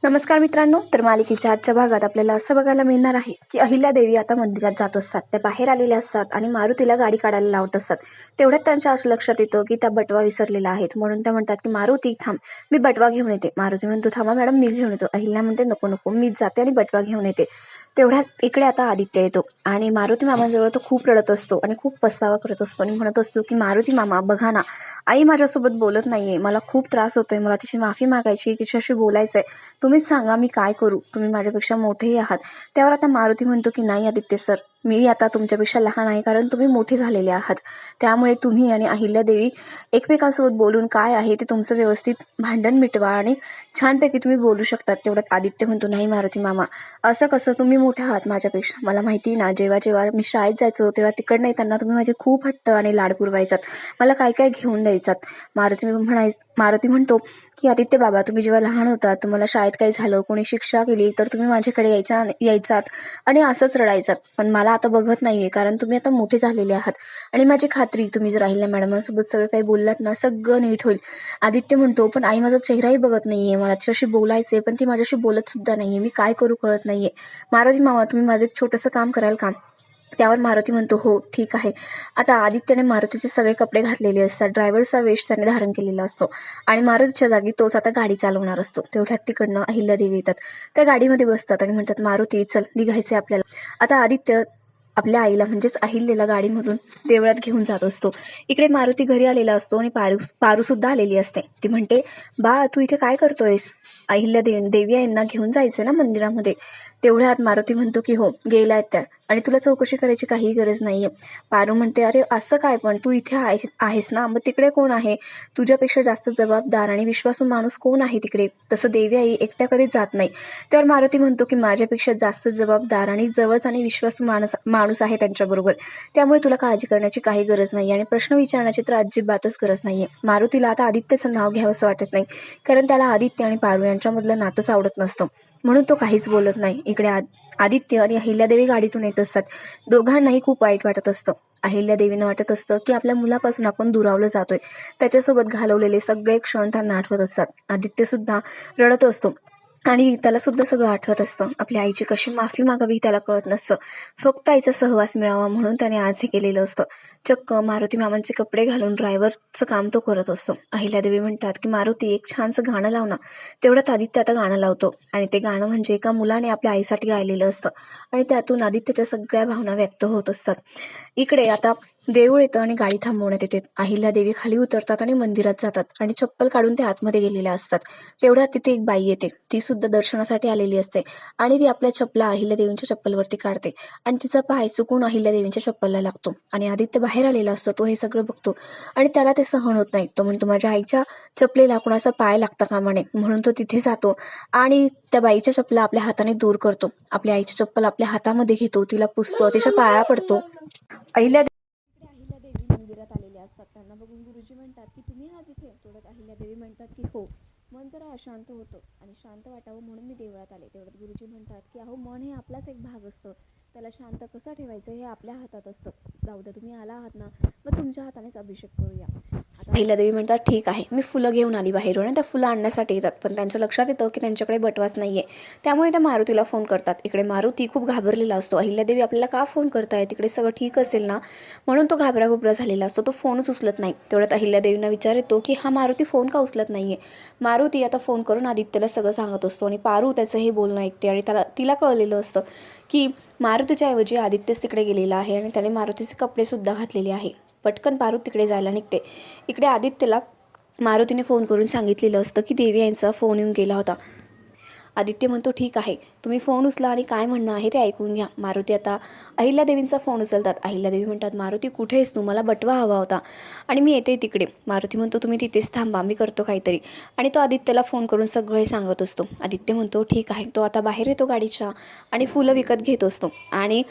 नमस्कार मित्रांनो. तर मालिकेच्या आजच्या भागात आपल्याला असं बघायला मिळणार आहे की अहिल्यादेवी आता मंदिरात जात असतात. त्या बाहेर आलेल्या असतात आणि मारुतीला गाडी काढायला लावत असतात. तेवढ्यात त्यांच्या असं लक्षात येतं की त्या बटवा विसरलेला आहेत. म्हणून त्या म्हणतात की मारुती थांब, मी बटवा घेऊन येते. मारुती म्हणतो थांबा मॅडम, मी घेऊन येतो. अहिल्या म्हणते नको नको, मीच जाते आणि बटवा घेऊन येते. तेवढ्यात इकडे आता आदित्य येतो आणि मारुती मामांजवळ तो खूप रडत असतो आणि खूप पस्तावा करत असतो आणि म्हणत असतो की मारुती मामा बघा ना, आई माझ्यासोबत बोलत नाहीये, मला खूप त्रास होतोय, मला तिची माफी मागायची, तिच्याशी बोलायचंय, तुम्हीच सांगा मी काय करू, तुम्ही माझ्यापेक्षा मोठेही आहात. त्यावर आता मारुती म्हणतो की नाही आदित्य सर, मी आता तुमच्यापेक्षा लहान आहे, कारण तुम्ही मोठे झालेले आहात. त्यामुळे तुम्ही आणि अहिल्यादेवी एकमेकांसोबत बोलून काय आहे ते तुमचं व्यवस्थित भांडण मिटवा आणि छानपैकी तुम्ही बोलू शकतात. तेवढ्यात आदित्य म्हणतो नाही मारुती मामा, असं कसं, तुम्ही मोठे आहात माझ्यापेक्षा, मला माहिती ना, जेव्हा जेव्हा मी शाळेत जायचो तेव्हा तिकडनं येताना तुम्ही माझे खूप हट्ट आणि लाड पुरवायचात, मला काय काय घेऊन द्यायचात. मारुती म्हणतो की आदित्य बाबा, तुम्ही जेव्हा लहान होता, तुम्हाला शाळेत काही झालं, कोणी शिक्षा केली तर तुम्ही माझ्याकडे यायचात आणि असंच रडायचात. पण मला आता बघत नाहीये, कारण तुम्ही आता मोठे झालेले आहात आणि माझी खात्री, तुम्ही जर अहिल्या मॅडमांसोबत सगळं काही बोललात ना, सगळं नीट होईल. आदित्य म्हणतो पण आई माझा चेहराही बघत नाहीये, मला तिच्याशी बोलायचंय पण ती माझ्याशी बोलत सुद्धा नाहीये, मी काय करू कळत नाहीये. मारुती मामा, तुम्ही माझं एक छोटंसं काम कराल का? त्यावर मारुती म्हणतो हो ठीक आहे. आता आदित्यने मारुतीचे सगळे कपडे घातलेले असतात, ड्रायव्हरचा वेश त्याने धारण केलेला असतो आणि मारुतीच्या जागी तोच आता गाडी चालवणार असतो. तेवढ्यात तिकडनं अहिल्यादेवी येतात, त्या गाडीमध्ये बसतात आणि म्हणतात मारुती चल, निघायचे आपल्याला. आता आदित्य आपल्या आईला म्हणजेच अहिल्याला गाडीमधून देवळात घेऊन जात असतो. इकडे मारुती घरी आलेला असतो आणि पारू सुद्धा आलेली असते. ती म्हणते बा, तू इथे काय करतोयस? देवी यांना घेऊन जायचं ना मंदिरामध्ये. तेवढ्यात मारुती म्हणतो की हो, गेलायत त्या आणि तुला चौकशी करायची काही गरज नाहीये. पारू म्हणते अरे असं काय, पण तू इथे आहेस ना, मग तिकडे कोण आहे? तुझ्यापेक्षा जास्त जबाबदार आणि विश्वासू माणूस कोण आहे तिकडे? तसं देवी आई एकट्या कधी जात नाही. त्यावर मारुती म्हणतो की माझ्यापेक्षा जास्त जबाबदार आणि जवळच आणि विश्वासू माणूस आहे त्यांच्याबरोबर, त्यामुळे तुला काळजी करण्याची काही गरज नाही आणि प्रश्न विचारण्याची तर अजिबातच गरज नाहीये. मारुतीला आता आदित्यचं नाव घ्यावंसं वाटत नाही, कारण त्याला आदित्य आणि पारू यांच्यामधलं नातंच आवडत नसतं, म्हणून तो काहीच बोलत नाही. इकडे आदित्य आणि अहिल्यादेवी गाडीतून येत असतात. दोघांनाही खूप वाईट वाटत असतं. अहिल्यादेवीनं वाटत असतं की आपल्या मुलापासून आपण दुरावलं जातोय, त्याच्यासोबत घालवलेले सगळे क्षण त्यांना आठवत असतात. आदित्य सुद्धा रडत असतो आणि त्याला सुद्धा सगळं आठवत असतं. आपल्या आईची कशी माफी मागावी त्याला कळत नसतं, फक्त आईचा सहवास मिळावा म्हणून त्याने आज हे केलेलं असतं. चक्क मारुती मामांचे कपडे घालून ड्रायव्हरचं काम तो करत असतो. अहिल्यादेवी म्हणतात की मारुती एक छानसं गाणं लाव ना. तेवढ्यात आदित्य आता गाणं लावतो आणि ते गाणं म्हणजे एका मुलाने आपल्या आईसाठी गायलेलं असतं आणि त्यातून आदित्यच्या सगळ्या भावना व्यक्त होत असतात. इकडे आता देऊळ येतं आणि गाडी थांबवण्यात येते. अहिल्यादेवी खाली उतरतात आणि मंदिरात जातात आणि चप्पल काढून ते आतमध्ये गेलेल्या असतात. तेवढ्यात तिथे एक बाई येते, ती सुद्धा दर्शनासाठी आलेली असते आणि ती आपल्या चपला अहिल्यादेवींच्या चप्पलवरती काढते आणि तिचा पाय चुकून अहिल्यादेवींच्या चप्पलला लागतो आणि आदित्य बाहेर आलेला असतो. तो हे सगळं बघतो आणि त्याला ते सहन होत नाही. तो म्हणतो माझ्या आईच्या चपलेला कुणाचा पाय लागता कामा नये, म्हणून तो तिथे जातो आणि त्या बाईच्या चपला आपल्या हाताने दूर करतो. आपल्या आईची चप्पल आपल्या हातामध्ये घेतो, तिला पुसतो, तिच्या पाया पडतो. अहिल्यादेवी मंदिरात आलेल्या असतात. त्यांना बघून गुरुजी म्हणतात की तुम्ही आज इथे? तेवढ्यात अहिल्यादेवी म्हणतात की हो, मन जरा अशांत होतं आणि शांत वाटावं म्हणून मी देवळात आले. तेवढ्यात गुरुजी म्हणतात की अहो, मन हे आपलाच एक भाग असतं, त्याला शांत कसं ठेवायचं हे आपल्या हातात असतं. जाऊ द्या, तुम्ही आला आहात ना, मग तुमच्या हातानेच अभिषेक करूया. आता अहिल्यादेवी म्हणतात ठीक आहे, मी फुलं घेऊन आली बाहेरून आणि त्या फुलं आणण्यासाठी येतात, पण त्यांच्या लक्षात येतं की त्यांच्याकडे बटवाच नाहीये. त्यामुळे त्या मारुतीला फोन करतात. इकडे मारुती खूप घाबरलेला असतो. अहिल्यादेवी आपल्याला का फोन करताय, तिकडे सगळं ठीक असेल ना, म्हणून तो घाबरा झालेला असतो. तो फोनच उचलत नाही. तेवढ्यात अहिल्यादेवींना विचार येतो की हा मारुती फोन का उचलत नाहीये. मारुती आता फोन करून आदित्यला सगळं सांगत असतो आणि पारू त्याचं हे बोलणं ऐकते आणि तिला कळलेलं असतं की मारुतीच्या ऐवजी आदित्यच तिकडे गेलेला आहे आणि त्याने मारुतीचे कपडे सुद्धा घातलेले आहे. पटकन पारू तिकडे जायला निघते. इकडे आदित्यला मारुतीने फोन करून सांगितलेलं असतं की देवी यांचा फोन येऊन गेला होता. आदित्य म्हणतो ठीक आहे, तुम्ही फोन उचला आणि काय म्हणणं आहे ते ऐकून घ्या. मारुती आता अहिल्यादेवींचा फोन उचलतात. अहिल्यादेवी म्हणतात मारुती कुठे आहेस तू, मला बटवा हवा होता आणि मी येते तिकडे. मारुती म्हणतो तुम्ही तिथेच थांबा, मी करतो काहीतरी, आणि तो आदित्यला फोन करून सगळं सांगत असतो. आदित्य म्हणतो ठीक आहे. तो आता बाहेर येतो गाडीच्या आणि फुलं विकत घेत असतो आणि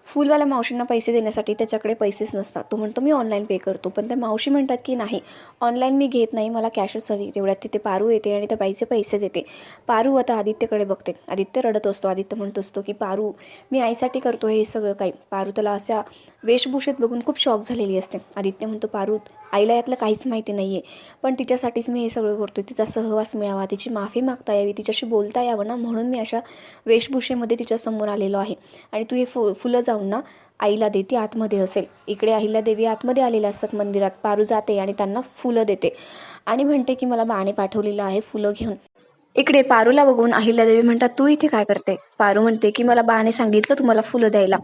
फुलवाल्या मावशींना पैसे देण्यासाठी त्याच्याकडे पैसेच नसतात. तो म्हणतो मी ऑनलाईन पे करतो, पण त्या मावशी म्हणतात की नाही, ऑनलाईन मी घेत नाही, मला कॅशच हवी. तेवढ्यात तिथे पारू येते आणि त्या बाईचे पैसे देते. पारू आता आदित्यकडे बघते. आदित्य रडत असतो. आदित्य म्हणत असतो की पारू, मी आईसाठी करतो हे सगळं काही. पारू त्याला अशा वेशभूषेत बघून खूप शॉक झालेली असते. आदित्य म्हणतो, पारू आईला यातलं काहीच माहिती नाही आहे, पण तिच्यासाठीच मी हे सगळं करतो. तिचा सहवास मिळावा, तिची माफी मागता यावी, तिच्याशी बोलता यावं ना, म्हणून मी अशा वेशभूषेमध्ये तिच्यासमोर आलेलो आहे. आणि तू हे फुलं जाऊन ना आईला दे, ती आतमध्ये असेल. इकडे अहिल्यादेवी आतमध्ये आलेल्या असतात मंदिरात. पारू जाते आणि त्यांना फुलं देते आणि म्हणते की मला बाने पाठवलेलं आहे फुलं घेऊन. इकडे पारूला बघून अहिल्यादेवी म्हणतात, तू इथे काय करते? पारू म्हणते की मला बाने सांगितलं तुम्हाला फुलं द्यायला,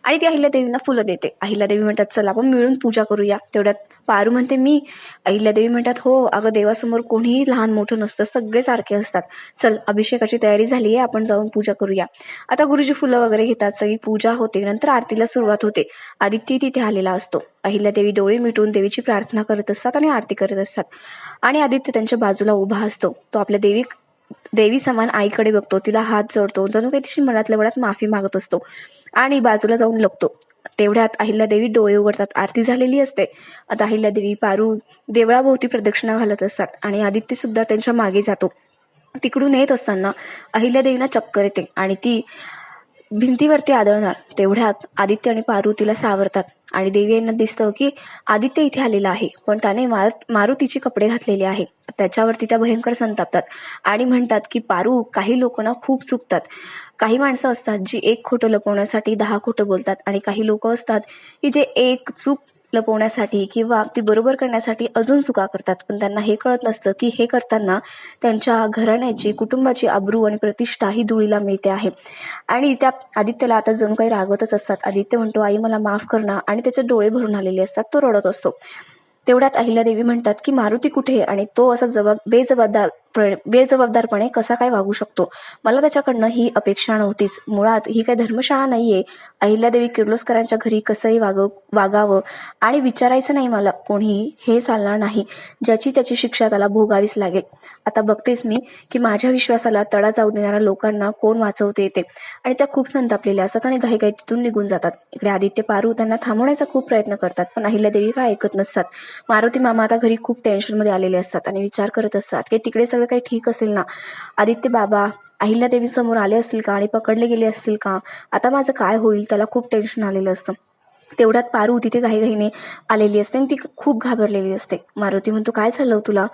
आणि ती अहिल्यादेवींना फुलं देते. अहिल्यादेवी म्हणतात, चला आपण मिळून पूजा करूया. तेवढ्यात पारू म्हणते, मी? अहिल्यादेवी म्हणतात, हो अगं, देवासमोर कोणीही लहान मोठं नसतं, सगळे सारखे असतात. चल, अभिषेकाची तयारी झाली आहे, आपण जाऊन पूजा करूया. आता गुरुजी फुलं वगैरे घेतात, सगळी पूजा होते. नंतर आरतीला सुरुवात होते. आदित्य तिथे आलेला असतो. अहिल्यादेवी डोळे मिटून देवीची प्रार्थना करत असतात आणि आरती करत असतात. आणि आदित्य त्यांच्या बाजूला उभा असतो. तो आपल्या देवी समान आईकडे बघतो, तिला हात जोडतो, जणू काही तिची मनातल्या मनात माफी मागत असतो आणि बाजूला जाऊन लपतो. तेवढ्यात अहिल्यादेवी डोळे उघडतात. आरती झालेली असते. आता अहिल्यादेवी, पारू देवळाभोवती प्रदक्षिणा घालत असतात आणि आदित्य सुद्धा त्यांच्या मागे जातो. तिकडून येत असताना अहिल्यादेवींना चक्कर येते आणि ती भिंतीवरती आदळणार. तेवढ्यात आदित्य आणि पारू तिला सावरतात आणि देवी यांना दिसतं की आदित्य इथे आलेला आहे, पण त्याने मारुतीचे कपडे घातलेले आहे. त्याच्यावरती त्या भयंकर संतापतात आणि म्हणतात की पारू, काही लोक ना खूप चुकतात. काही माणसं असतात जी एक खोटं लपवण्यासाठी 10 खोटं बोलतात, आणि काही लोक असतात की जे एक चूक लपवण्यासाठी किंवा ती बरोबर करण्यासाठी अजून चुका करतात. पण त्यांना हे कळत नसतं की हे करताना त्यांच्या घराण्याची, कुटुंबाची आबरू आणि प्रतिष्ठा ही धुळीला मिळते आहे. आणि त्या आदित्यला आता जणू काही रागवतच असतात. आदित्य म्हणतो, आई मला माफ कर ना, आणि त्याचे डोळे भरून आलेले असतात. तो रडत असतो. तेवढ्यात अहिल्यादेवी म्हणतात की मारुती कुठे, आणि तो असा बेजबाबदारपणे कसा काय वागू शकतो? मला त्याच्याकडनं ही अपेक्षा नव्हतीच. मुळात ही काही धर्मशाळा नाहीये. अहिल्यादेवी किर्लोस्करांच्या घरी कसंही वागावं आणि विचारायचं नाही मला कोणीही, हे चालणार नाही. ज्याची त्याची शिक्षा त्याला भोगावीच लागेल. आता बघतेच मी की माझ्या विश्वासाला तडा जाऊ देणाऱ्या लोकांना कोण वाचवते येते. आणि त्या खूप संतापलेल्या असतात आणि घाईघाई तिथून निघून जातात. इकडे आदित्य, पारू त्यांना थांबवण्याचा खूप प्रयत्न करतात, पण अहिल्यादेवी काय ऐकत नसतात. मारुती मामा आता घरी खूप टेन्शनमध्ये आलेले असतात आणि विचार करत असतात की तिकडे सगळं काही ठीक असेल ना? आदित्य बाबा अहिल्यादेवी समोर आले असतील का आणि पकडले गेले असतील का? आता माझं काय होईल? त्याला खूप टेन्शन आलेलं असतं. तेवढ्यात पारू तिथे घाईघाईने आलेली असते आणि ती खूप घाबरलेली असते. मारुती म्हणतो, काय झालं तुला?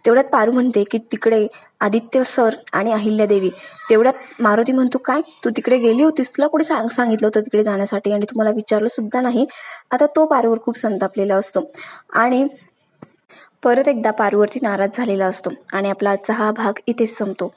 तेवढ्यात पारू म्हणते की तिकडे आदित्य सर आणि अहिल्यादेवी. तेवढ्यात मारुती म्हणतो, काय तू तिकडे गेली होतीस? तुला कोणी सांगितलं होतं तिकडे जाण्यासाठी, आणि तुम्हाला विचारलं सुद्धा नाही? आता तो पारूवर खूप संतापलेला असतो आणि परत एकदा पारूवरती नाराज झालेला असतो. आणि आपला आजचा हा भाग इथेच संपतो.